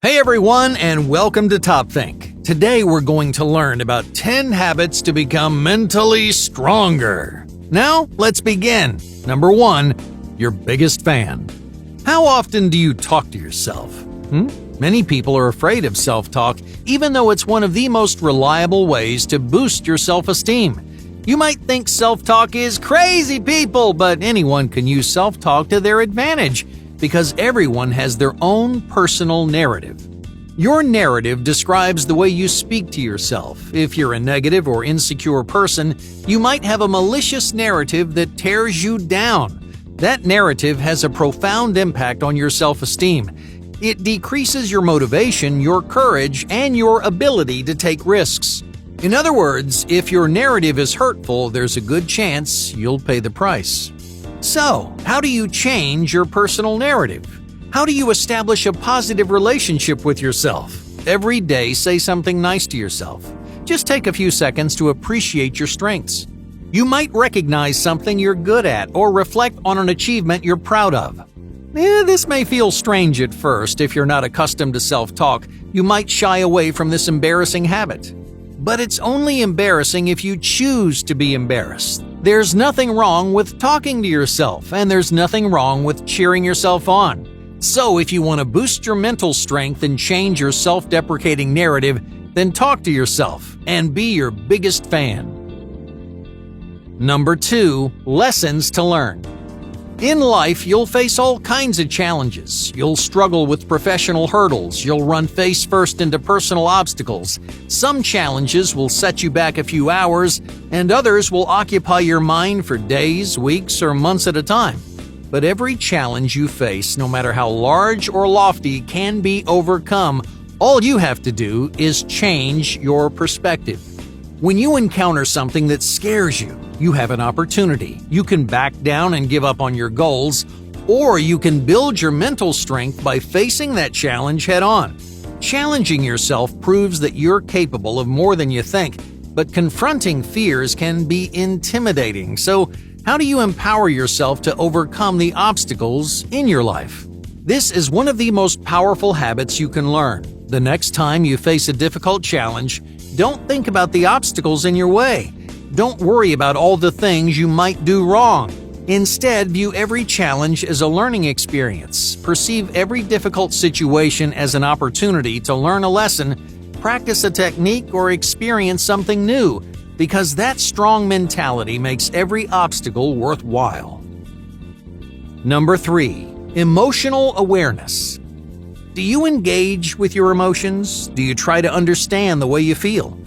Hey everyone, and welcome to Top Think. Today we're going to learn about 10 habits to become mentally stronger. Now, let's begin. Number 1, your biggest fan. How often do you talk to yourself? Many people are afraid of self-talk, even though it's one of the most reliable ways to boost your self-esteem. You might think self-talk is crazy, people, but anyone can use self-talk to their advantage, because everyone has their own personal narrative. Your narrative describes the way you speak to yourself. If you're a negative or insecure person, you might have a malicious narrative that tears you down. That narrative has a profound impact on your self-esteem. It decreases your motivation, your courage, and your ability to take risks. In other words, if your narrative is hurtful, there's a good chance you'll pay the price. So, how do you change your personal narrative? How do you establish a positive relationship with yourself? Every day, say something nice to yourself. Just take a few seconds to appreciate your strengths. You might recognize something you're good at or reflect on an achievement you're proud of. This may feel strange at first. If you're not accustomed to self-talk, you might shy away from this embarrassing habit. But it's only embarrassing if you choose to be embarrassed. There's nothing wrong with talking to yourself, and there's nothing wrong with cheering yourself on. So if you want to boost your mental strength and change your self-deprecating narrative, then talk to yourself and be your biggest fan. Number 2, lessons to learn. In life, you'll face all kinds of challenges. You'll struggle with professional hurdles. You'll run face first into personal obstacles. Some challenges will set you back a few hours, and others will occupy your mind for days, weeks, or months at a time. But every challenge you face, no matter how large or lofty, can be overcome. All you have to do is change your perspective. When you encounter something that scares you, you have an opportunity. You can back down and give up on your goals, or you can build your mental strength by facing that challenge head on. Challenging yourself proves that you're capable of more than you think, but confronting fears can be intimidating. So, how do you empower yourself to overcome the obstacles in your life? This is one of the most powerful habits you can learn. The next time you face a difficult challenge, don't think about the obstacles in your way. Don't worry about all the things you might do wrong. Instead, view every challenge as a learning experience. Perceive every difficult situation as an opportunity to learn a lesson, practice a technique, or experience something new, because that strong mentality makes every obstacle worthwhile. Number 3, emotional awareness. Do you engage with your emotions? Do you try to understand the way you feel?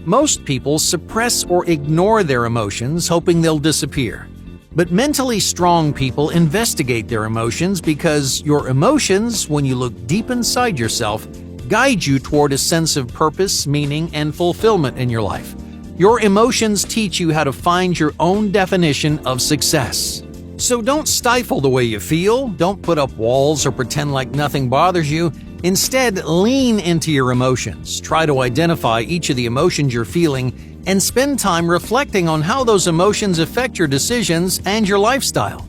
Most people suppress or ignore their emotions, hoping they'll disappear. But mentally strong people investigate their emotions because your emotions, when you look deep inside yourself, guide you toward a sense of purpose, meaning, and fulfillment in your life. Your emotions teach you how to find your own definition of success. So don't stifle the way you feel, don't put up walls or pretend like nothing bothers you. Instead, lean into your emotions. Try to identify each of the emotions you're feeling and spend time reflecting on how those emotions affect your decisions and your lifestyle.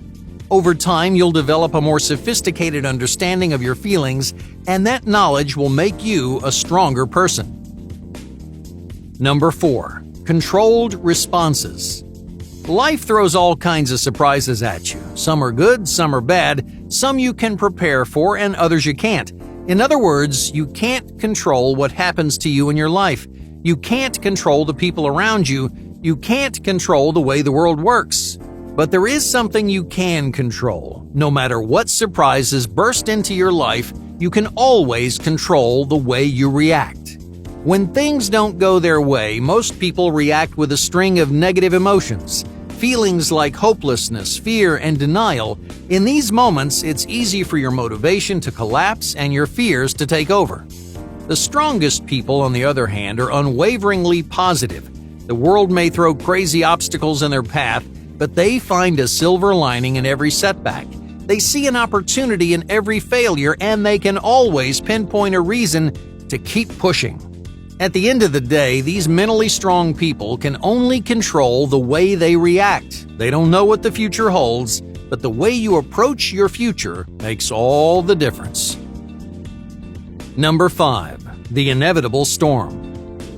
Over time, you'll develop a more sophisticated understanding of your feelings, and that knowledge will make you a stronger person. Number 4, controlled responses. Life throws all kinds of surprises at you. Some are good, some are bad, some you can prepare for, and others you can't. In other words, you can't control what happens to you in your life. You can't control the people around you. You can't control the way the world works. But there is something you can control. No matter what surprises burst into your life, you can always control the way you react. When things don't go their way, most people react with a string of negative emotions. Feelings like hopelessness, fear, and denial. In these moments, it's easy for your motivation to collapse and your fears to take over. The strongest people, on the other hand, are unwaveringly positive. The world may throw crazy obstacles in their path, but they find a silver lining in every setback. They see an opportunity in every failure, and they can always pinpoint a reason to keep pushing. At the end of the day, these mentally strong people can only control the way they react. They don't know what the future holds, but the way you approach your future makes all the difference. Number 5. The inevitable storm.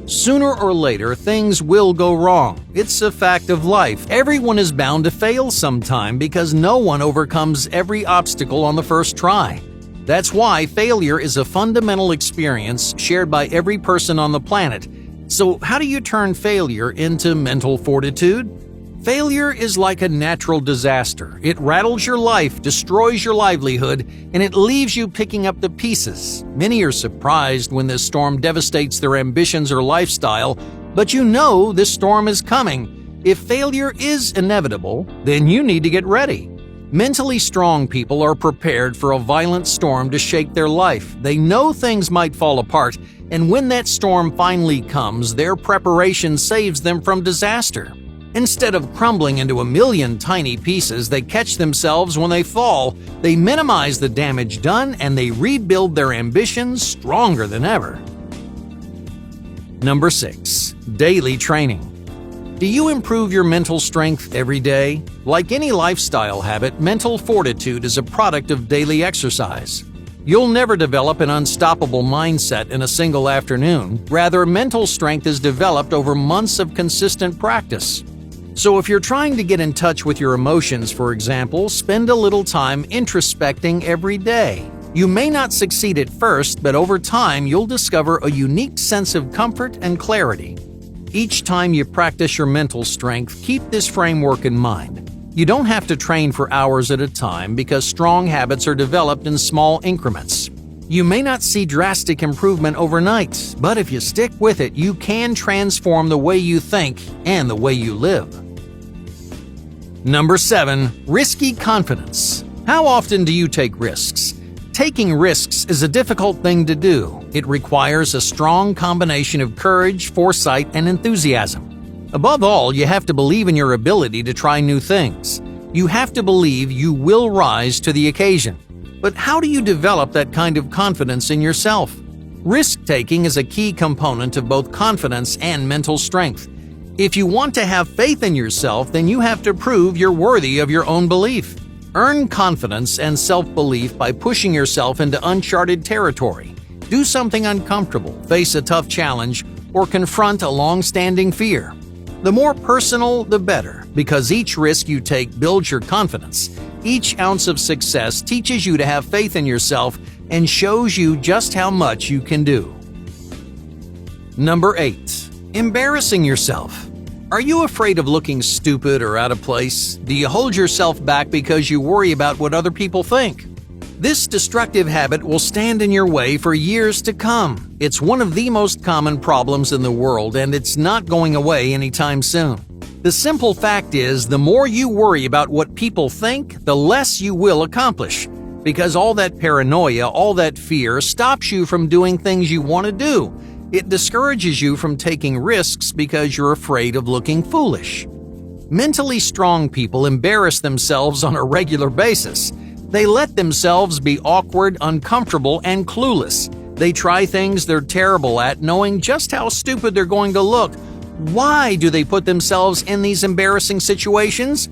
Sooner or later, things will go wrong. It's a fact of life. Everyone is bound to fail sometime because no one overcomes every obstacle on the first try. That's why failure is a fundamental experience shared by every person on the planet. So, how do you turn failure into mental fortitude? Failure is like a natural disaster. It rattles your life, destroys your livelihood, and it leaves you picking up the pieces. Many are surprised when this storm devastates their ambitions or lifestyle, but you know this storm is coming. If failure is inevitable, then you need to get ready. Mentally strong people are prepared for a violent storm to shake their life. They know things might fall apart, and when that storm finally comes, their preparation saves them from disaster. Instead of crumbling into a million tiny pieces, they catch themselves when they fall, they minimize the damage done, and they rebuild their ambitions stronger than ever. Number 6. Daily training. Do you improve your mental strength every day? Like any lifestyle habit, mental fortitude is a product of daily exercise. You'll never develop an unstoppable mindset in a single afternoon. Rather, mental strength is developed over months of consistent practice. So if you're trying to get in touch with your emotions, for example, spend a little time introspecting every day. You may not succeed at first, but over time you'll discover a unique sense of comfort and clarity. Each time you practice your mental strength, keep this framework in mind. You don't have to train for hours at a time because strong habits are developed in small increments. You may not see drastic improvement overnight, but if you stick with it, you can transform the way you think and the way you live. Number 7. Risky confidence. How often do you take risks? Taking risks is a difficult thing to do. It requires a strong combination of courage, foresight, and enthusiasm. Above all, you have to believe in your ability to try new things. You have to believe you will rise to the occasion. But how do you develop that kind of confidence in yourself? Risk-taking is a key component of both confidence and mental strength. If you want to have faith in yourself, then you have to prove you're worthy of your own belief. Earn confidence and self-belief by pushing yourself into uncharted territory. Do something uncomfortable, face a tough challenge, or confront a long-standing fear. The more personal, the better, because each risk you take builds your confidence. Each ounce of success teaches you to have faith in yourself and shows you just how much you can do. Number 8. Embarrassing yourself. Are you afraid of looking stupid or out of place? Do you hold yourself back because you worry about what other people think? This destructive habit will stand in your way for years to come. It's one of the most common problems in the world, and it's not going away anytime soon. The simple fact is, the more you worry about what people think, the less you will accomplish. Because all that paranoia, all that fear stops you from doing things you want to do. It discourages you from taking risks because you're afraid of looking foolish. Mentally strong people embarrass themselves on a regular basis. They let themselves be awkward, uncomfortable, and clueless. They try things they're terrible at, knowing just how stupid they're going to look. Why do they put themselves in these embarrassing situations?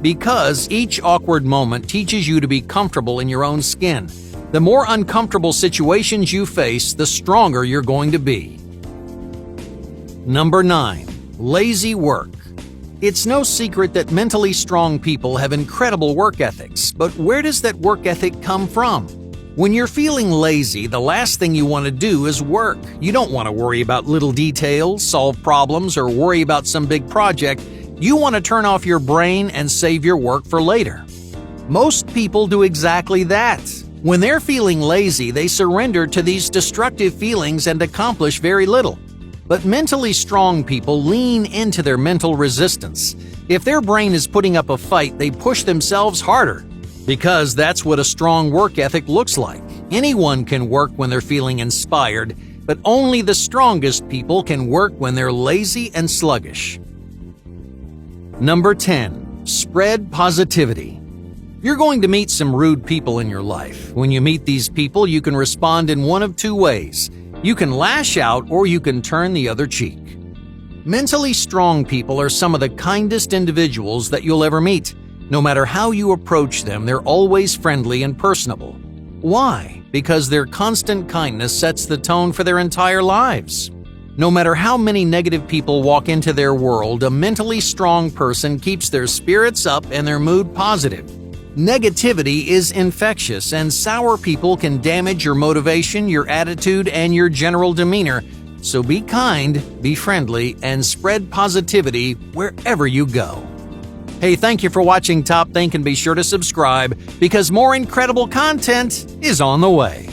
Because each awkward moment teaches you to be comfortable in your own skin. The more uncomfortable situations you face, the stronger you're going to be. Number 9. Lazy work. It's no secret that mentally strong people have incredible work ethics, but where does that work ethic come from? When you're feeling lazy, the last thing you want to do is work. You don't want to worry about little details, solve problems, or worry about some big project. You want to turn off your brain and save your work for later. Most people do exactly that. When they're feeling lazy, they surrender to these destructive feelings and accomplish very little. But mentally strong people lean into their mental resistance. If their brain is putting up a fight, they push themselves harder. Because that's what a strong work ethic looks like. Anyone can work when they're feeling inspired, but only the strongest people can work when they're lazy and sluggish. Number 10. Spread positivity. You're going to meet some rude people in your life. When you meet these people, you can respond in one of two ways. You can lash out or you can turn the other cheek. Mentally strong people are some of the kindest individuals that you'll ever meet. No matter how you approach them, they're always friendly and personable. Why? Because their constant kindness sets the tone for their entire lives. No matter how many negative people walk into their world, a mentally strong person keeps their spirits up and their mood positive. Negativity is infectious, and sour people can damage your motivation, your attitude, and your general demeanor. So be kind, be friendly, and spread positivity wherever you go. Hey, thank you for watching Top Think, and be sure to subscribe because more incredible content is on the way.